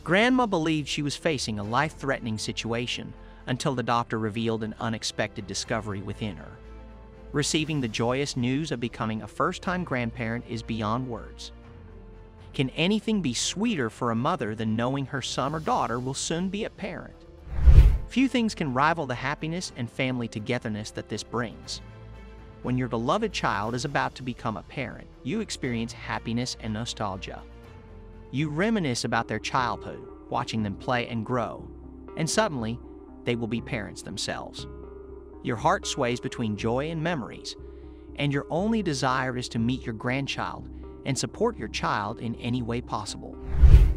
Grandma believed she was facing a life-threatening situation until the doctor revealed an unexpected discovery within her. Receiving the joyous news of becoming a first-time grandparent is beyond words. Can anything be sweeter for a mother than knowing her son or daughter will soon be a parent? Few things can rival the happiness and family togetherness that this brings. When your beloved child is about to become a parent, you experience happiness and nostalgia. You reminisce about their childhood, watching them play and grow, and suddenly, they will be parents themselves. Your heart sways between joy and memories, and your only desire is to meet your grandchild and support your child in any way possible.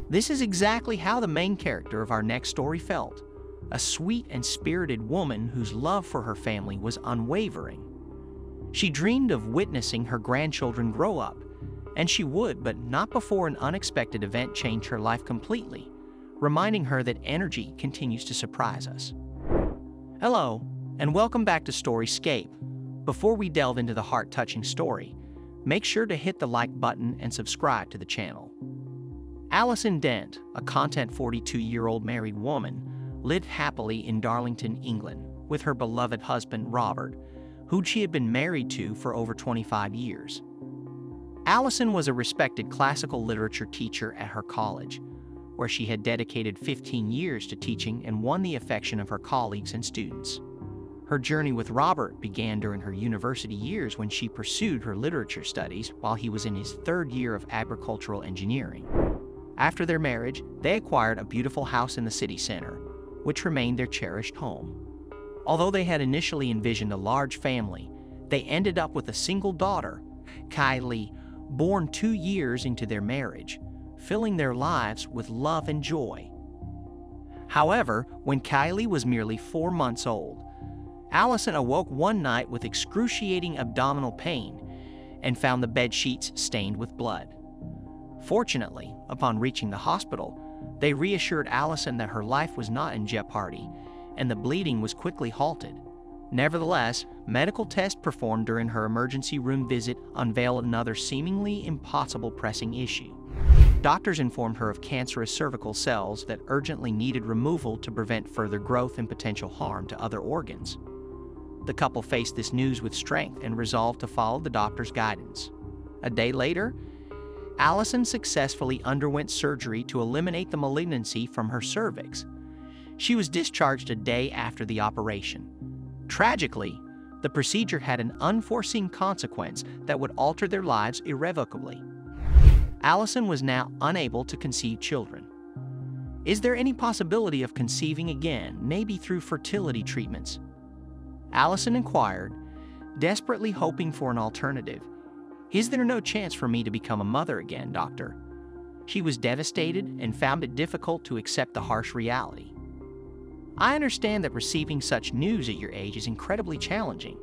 This is exactly how the main character of our next story felt, a sweet and spirited woman whose love for her family was unwavering. She dreamed of witnessing her grandchildren grow up, and she would, but not before an unexpected event changed her life completely, reminding her that energy continues to surprise us. Hello, and welcome back to Storyscape. Before we delve into the heart-touching story, make sure to hit the like button and subscribe to the channel. Alison Dent, a content 42-year-old married woman, lived happily in Darlington, England, with her beloved husband, Robert, who she had been married to for over 25 years. Alison was a respected classical literature teacher at her college, where she had dedicated 15 years to teaching and won the affection of her colleagues and students. Her journey with Robert began during her university years when she pursued her literature studies while he was in his third year of agricultural engineering. After their marriage, they acquired a beautiful house in the city center, which remained their cherished home. Although they had initially envisioned a large family, they ended up with a single daughter, Kylie, born 2 years into their marriage, filling their lives with love and joy. However, when Kylie was merely 4 months old, Alison awoke one night with excruciating abdominal pain and found the bed sheets stained with blood. Fortunately, upon reaching the hospital, they reassured Alison that her life was not in jeopardy and the bleeding was quickly halted. Nevertheless, medical tests performed during her emergency room visit unveiled another seemingly impossible pressing issue. Doctors informed her of cancerous cervical cells that urgently needed removal to prevent further growth and potential harm to other organs. The couple faced this news with strength and resolved to follow the doctor's guidance. A day later, Alison successfully underwent surgery to eliminate the malignancy from her cervix. She was discharged a day after the operation. Tragically, the procedure had an unforeseen consequence that would alter their lives irrevocably. Alison was now unable to conceive children. Is there any possibility of conceiving again, maybe through fertility treatments? Alison inquired, desperately hoping for an alternative. Is there no chance for me to become a mother again, doctor? She was devastated and found it difficult to accept the harsh reality. I understand that receiving such news at your age is incredibly challenging,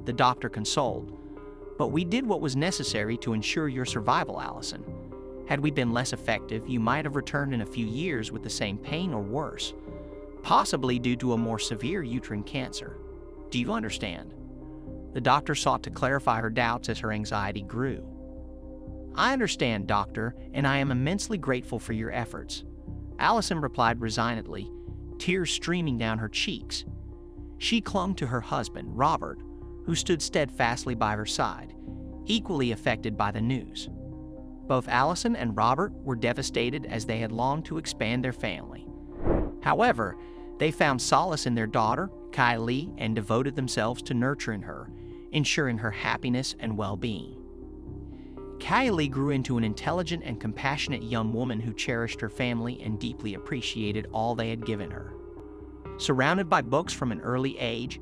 the doctor consoled, but we did what was necessary to ensure your survival, Alison. Had we been less effective, you might have returned in a few years with the same pain or worse, possibly due to a more severe uterine cancer. Do you understand? The doctor sought to clarify her doubts as her anxiety grew. I understand, doctor, and I am immensely grateful for your efforts. Alison replied resignedly, tears streaming down her cheeks. She clung to her husband, Robert, who stood steadfastly by her side, equally affected by the news. Both Alison and Robert were devastated as they had longed to expand their family. However, they found solace in their daughter, Kylie, and devoted themselves to nurturing her, ensuring her happiness and well-being. Kylie grew into an intelligent and compassionate young woman who cherished her family and deeply appreciated all they had given her. Surrounded by books from an early age,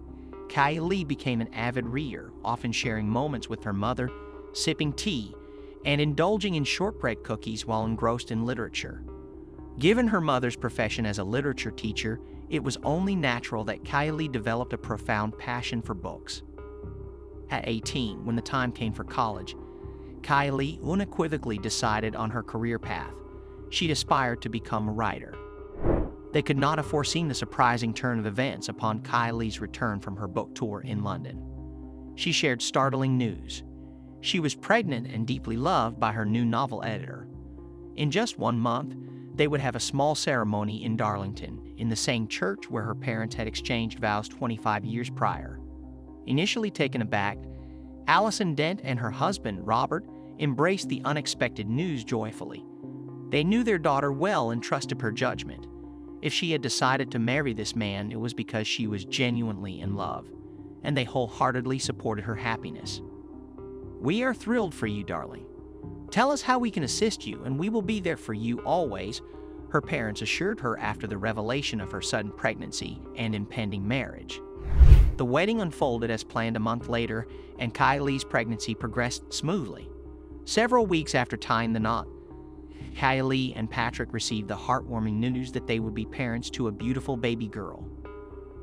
Kylie became an avid reader, often sharing moments with her mother, sipping tea, and indulging in shortbread cookies while engrossed in literature. Given her mother's profession as a literature teacher, it was only natural that Kylie developed a profound passion for books. At 18, when the time came for college, Kylie unequivocally decided on her career path. She aspired to become a writer. They could not have foreseen the surprising turn of events upon Kylie's return from her book tour in London. She shared startling news. She was pregnant and deeply loved by her new novel editor. In just 1 month, They would have a small ceremony in Darlington, in the same church where her parents had exchanged vows 25 years prior. Initially taken aback, Alison Dent and her husband, Robert, embraced the unexpected news joyfully. They knew their daughter well and trusted her judgment. If she had decided to marry this man, it was because she was genuinely in love, and they wholeheartedly supported her happiness. "We are thrilled for you, darling. Tell us how we can assist you, and we will be there for you always," her parents assured her after the revelation of her sudden pregnancy and impending marriage. The wedding unfolded as planned a month later, and Kylie's pregnancy progressed smoothly. Several weeks after tying the knot, Kylie and Patrick received the heartwarming news that they would be parents to a beautiful baby girl.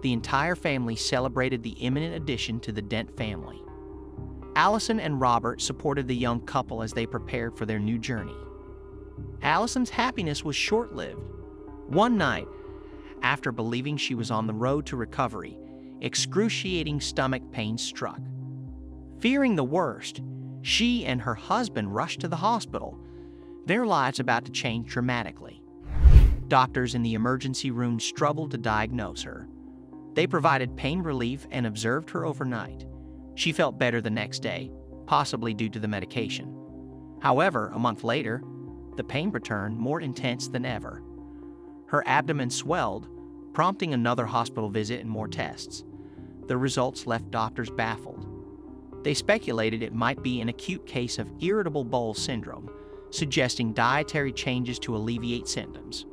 The entire family celebrated the imminent addition to the Dent family. Alison and Robert supported the young couple as they prepared for their new journey. Alison's happiness was short-lived. One night, after believing she was on the road to recovery, excruciating stomach pain struck. Fearing the worst, she and her husband rushed to the hospital, their lives about to change dramatically. Doctors in the emergency room struggled to diagnose her. They provided pain relief and observed her overnight. She felt better the next day, possibly due to the medication. However, a month later, the pain returned more intense than ever. Her abdomen swelled, prompting another hospital visit and more tests. The results left doctors baffled. They speculated it might be an acute case of irritable bowel syndrome, suggesting dietary changes to alleviate symptoms.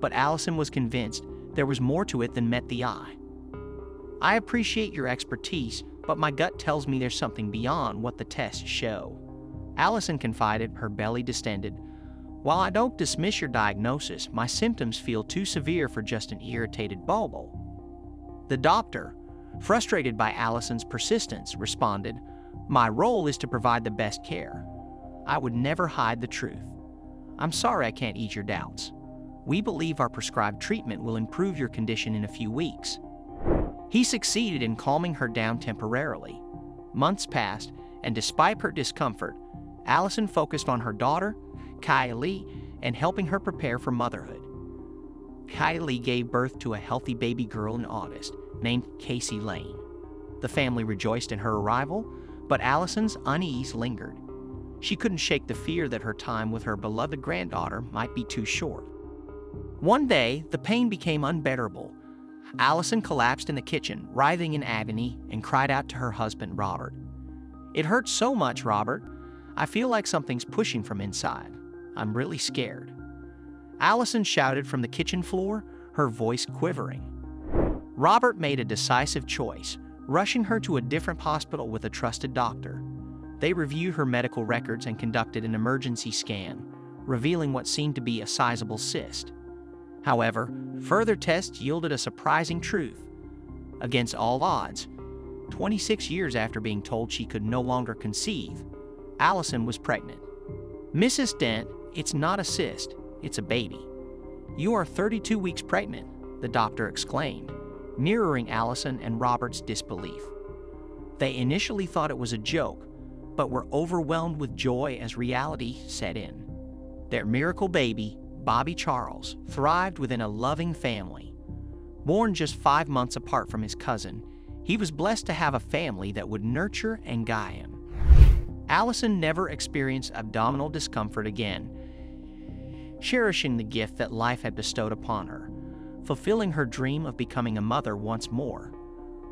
But Alison was convinced there was more to it than met the eye. "I appreciate your expertise, but my gut tells me there's something beyond what the tests show," Alison confided, her belly distended. "While I don't dismiss your diagnosis, my symptoms feel too severe for just an irritated bowel." The doctor, frustrated by Alison's persistence, responded, "My role is to provide the best care. I would never hide the truth. I'm sorry I can't ease your doubts. We believe our prescribed treatment will improve your condition in a few weeks." He succeeded in calming her down temporarily. Months passed, and despite her discomfort, Alison focused on her daughter, Kylie, and helping her prepare for motherhood. Kylie gave birth to a healthy baby girl in August, named Casey Lane. The family rejoiced in her arrival, but Alison's unease lingered. She couldn't shake the fear that her time with her beloved granddaughter might be too short. One day, the pain became unbearable. Alison collapsed in the kitchen, writhing in agony, and cried out to her husband, Robert. "It hurts so much, Robert. I feel like something's pushing from inside. I'm really scared." Alison shouted from the kitchen floor, her voice quivering. Robert made a decisive choice, rushing her to a different hospital with a trusted doctor. They reviewed her medical records and conducted an emergency scan, revealing what seemed to be a sizable cyst. However, further tests yielded a surprising truth. Against all odds, 26 years after being told she could no longer conceive, Alison was pregnant. "Mrs. Dent, it's not a cyst, it's a baby. You are 32 weeks pregnant," the doctor exclaimed, mirroring Alison and Robert's disbelief. They initially thought it was a joke, but were overwhelmed with joy as reality set in. Their miracle baby, Bobby Charles, thrived within a loving family. Born just 5 months apart from his cousin, he was blessed to have a family that would nurture and guide him. Alison never experienced abdominal discomfort again, cherishing the gift that life had bestowed upon her, fulfilling her dream of becoming a mother once more.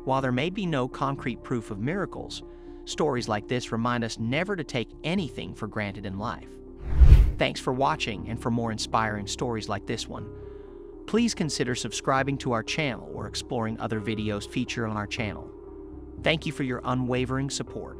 While there may be no concrete proof of miracles, stories like this remind us never to take anything for granted in life. Thanks for watching, and for more inspiring stories like this one, please consider subscribing to our channel or exploring other videos featured on our channel. Thank you for your unwavering support.